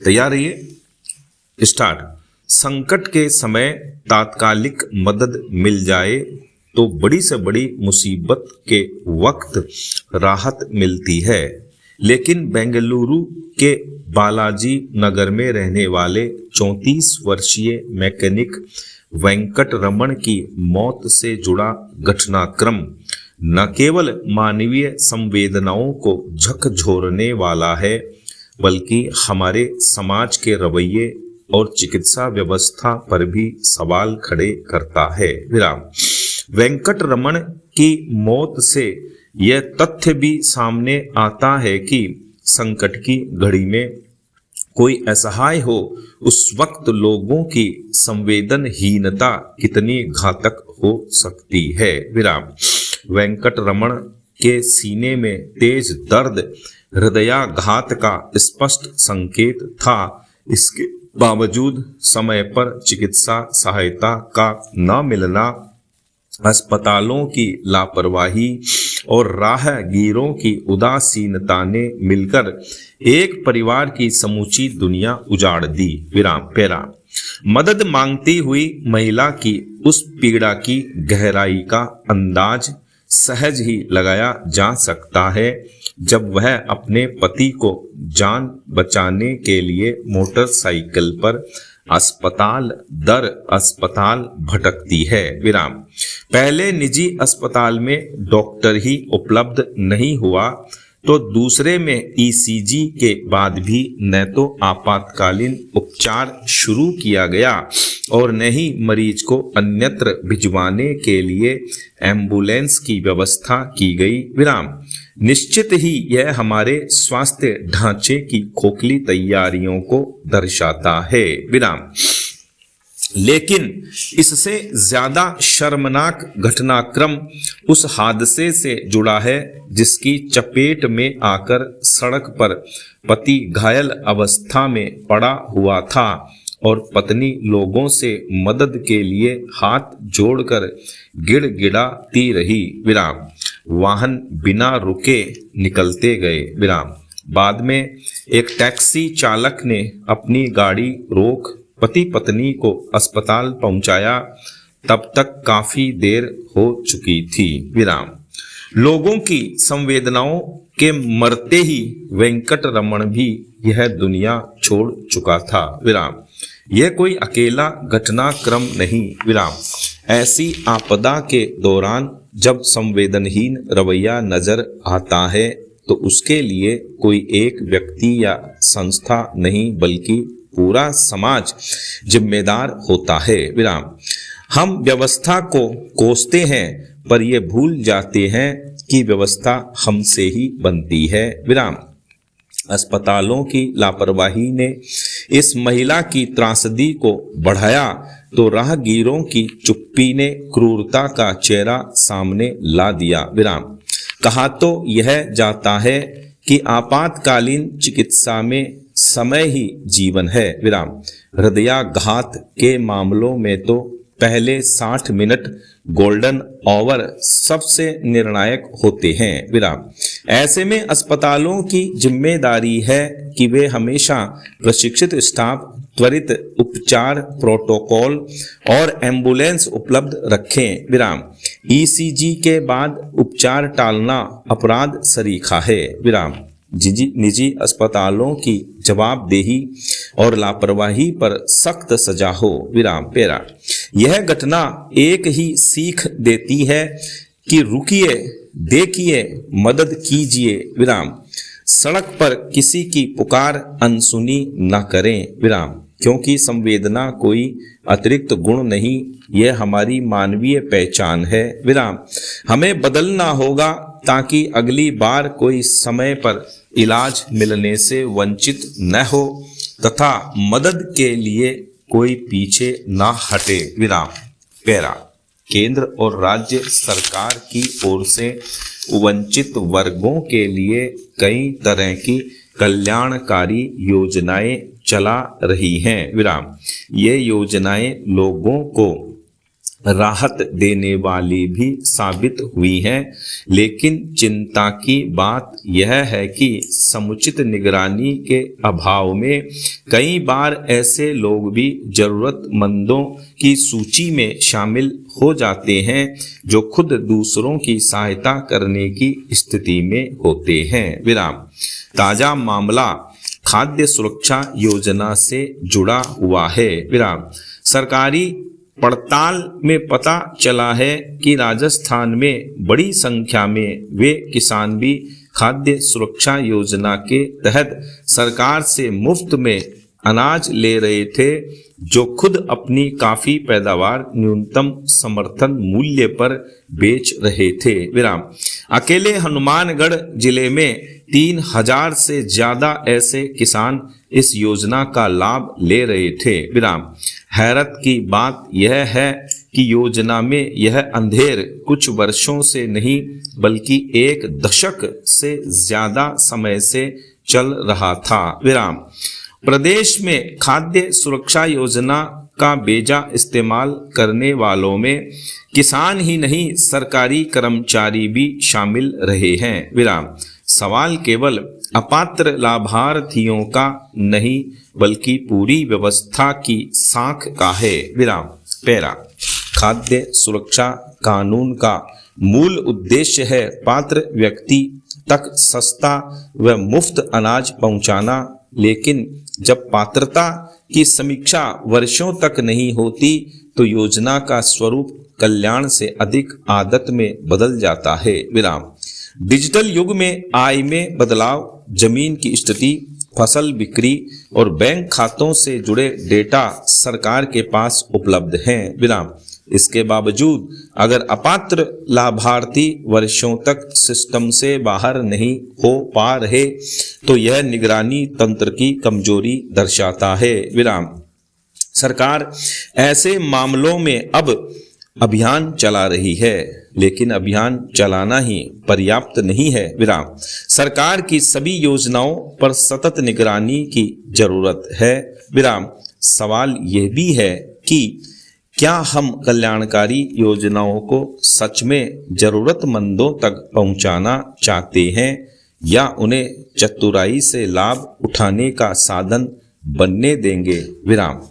तैयार रहिए। स्टार्ट। संकट के समय तात्कालिक मदद मिल जाए तो बड़ी से बड़ी मुसीबत के वक्त राहत मिलती है, लेकिन बेंगलुरु के बालाजी नगर में रहने वाले 34 वर्षीय मैकेनिक वेंकट रमन की मौत से जुड़ा घटनाक्रम न केवल मानवीय संवेदनाओं को झकझोरने वाला है, बल्कि हमारे समाज के रवैये और चिकित्सा व्यवस्था पर भी सवाल खड़े करता है। विराम। वेंकट रमन की मौत से यह तथ्य भी सामने आता है कि संकट की घड़ी में कोई असहाय हो, उस वक्त लोगों की संवेदनहीनता कितनी घातक हो सकती है। विराम। वेंकट रमन के सीने में तेज दर्द हृदयाघात का स्पष्ट संकेत था। इसके बावजूद समय पर चिकित्सा सहायता का न मिलना, अस्पतालों की लापरवाही और राहगीरों की उदासीनता ने मिलकर एक परिवार की समूची दुनिया उजाड़ दी। विराम। पैरा। मदद मांगती हुई महिला की उस पीड़ा की गहराई का अंदाज सहज ही लगाया जा सकता है जब वह अपने पति को जान बचाने के लिए मोटरसाइकिल पर अस्पताल दर अस्पताल भटकती है। विराम। पहले निजी अस्पताल में डॉक्टर ही उपलब्ध नहीं हुआ तो दूसरे में ईसीजी के बाद भी न तो आपातकालीन उपचार शुरू किया गया और न ही मरीज को अन्यत्र भिजवाने के लिए एम्बुलेंस की व्यवस्था की गई। विराम। निश्चित ही यह हमारे स्वास्थ्य ढांचे की खोखली तैयारियों को दर्शाता है। विराम। लेकिन इससे ज्यादा शर्मनाक घटनाक्रम उस हादसे से जुड़ा है जिसकी चपेट में आकर सड़क पर पति घायल अवस्था में पड़ा हुआ था और पत्नी लोगों से मदद के लिए हाथ जोड़कर गिड़गिड़ाती रही। विराम। वाहन बिना रुके निकलते गए। विराम। बाद में एक टैक्सी चालक ने अपनी गाड़ी रोक पति पत्नी को अस्पताल पहुंचाया। तब तक काफी देर हो चुकी थी। विराम। लोगों की संवेदनाओं के मरते ही वेंकट रमन भी यह दुनिया छोड़ चुका था। विराम। यह कोई अकेला घटनाक्रम नहीं। विराम। ऐसी आपदा के दौरान जब संवेदनहीन रवैया नजर आता है तो उसके लिए कोई एक व्यक्ति या संस्था नहीं बल्कि पूरा समाज जिम्मेदार होता है। विराम। हम व्यवस्था को कोसते हैं पर यह भूल जाते हैं कि व्यवस्था हमसे ही बनती है। विराम। अस्पतालों की लापरवाही ने इस महिला की त्रासदी को बढ़ाया तो राहगीरों की चुप्पी ने क्रूरता का चेहरा सामने ला दिया। विराम। कहा तो यह जाता है कि आपातकालीन चिकित्सा में समय ही जीवन है। विराम। हृदयाघात के मामलों में तो पहले 60 मिनट गोल्डन आवर सबसे निर्णायक होते हैं। विराम। ऐसे में अस्पतालों की जिम्मेदारी है कि वे हमेशा प्रशिक्षित स्टाफ, त्वरित उपचार प्रोटोकॉल और एम्बुलेंस उपलब्ध रखें। विराम। ईसीजी के बाद उपचार टालना अपराध सरीखा है। विराम। निजी अस्पतालों की जवाबदेही और लापरवाही पर सख्त सजा हो। विराम। पैरा। यह घटना एक ही सीख देती है कि रुकिए, देखिए, मदद कीजिए। विराम। सड़क पर किसी की पुकार अनसुनी न करें। विराम। क्योंकि संवेदना कोई अतिरिक्त गुण नहीं, यह हमारी मानवीय पहचान है। विराम। हमें बदलना होगा ताकि अगली बार कोई समय पर इलाज मिलने से वंचित न हो तथा मदद के लिए कोई पीछे न हटे। विराम। पैरा। केंद्र और राज्य सरकार की ओर से वंचित वर्गों के लिए कई तरह की कल्याणकारी योजनाएं चला रही हैं। विराम। ये योजनाएं लोगों को राहत देने वाली भी साबित हुई हैं। लेकिन चिंता की बात यह है कि समुचित निगरानी के अभाव में कई बार ऐसे लोग भी जरूरतमंदों की सूची में शामिल हो जाते हैं जो खुद दूसरों की सहायता करने की स्थिति में होते हैं। विराम। ताजा मामला खाद्य सुरक्षा योजना से जुड़ा हुआ है। विराम। सरकारी पड़ताल में पता चला है कि राजस्थान में बड़ी संख्या में वे किसान भी खाद्य सुरक्षा योजना के तहत सरकार से मुफ्त में अनाज ले रहे थे, जो खुद अपनी काफी पैदावार न्यूनतम समर्थन मूल्य पर बेच रहे थे। विराम। अकेले हनुमानगढ़ जिले में 3000 से ज्यादा ऐसे किसान इस योजना का लाभ ले रहे थे। विराम। हैरत की बात यह है कि योजना में यह अंधेर कुछ वर्षों से नहीं बल्कि 1 दशक से ज्यादा समय से चल रहा था। विराम। प्रदेश में खाद्य सुरक्षा योजना का बेजा इस्तेमाल करने वालों में किसान ही नहीं सरकारी कर्मचारी भी शामिल रहे हैं। विराम। सवाल केवल अपात्र लाभार्थियों का नहीं बल्कि पूरी व्यवस्था की साख का है। विराम। पैरा। खाद्य सुरक्षा कानून का मूल उद्देश्य है पात्र व्यक्ति तक सस्ता व मुफ्त अनाज पहुंचाना, लेकिन जब पात्रता की समीक्षा वर्षों तक नहीं होती तो योजना का स्वरूप कल्याण से अधिक आदत में बदल जाता है। विराम। डिजिटल युग में आय में बदलाव, जमीन की स्थिति, फसल बिक्री और बैंक खातों से जुड़े डेटा सरकार के पास उपलब्ध हैं। विराम। इसके बावजूद अगर अपात्र लाभार्थी वर्षों तक सिस्टम से बाहर नहीं हो पा रहे तो यह निगरानी तंत्र की कमजोरी दर्शाता है। विराम। सरकार ऐसे मामलों में अब अभियान चला रही है, लेकिन अभियान चलाना ही पर्याप्त नहीं है। विराम। सरकार की सभी योजनाओं पर सतत निगरानी की जरूरत है। विराम। सवाल यह भी है कि क्या हम कल्याणकारी योजनाओं को सच में जरूरतमंदों तक पहुंचाना चाहते हैं या उन्हें चतुराई से लाभ उठाने का साधन बनने देंगे। विराम।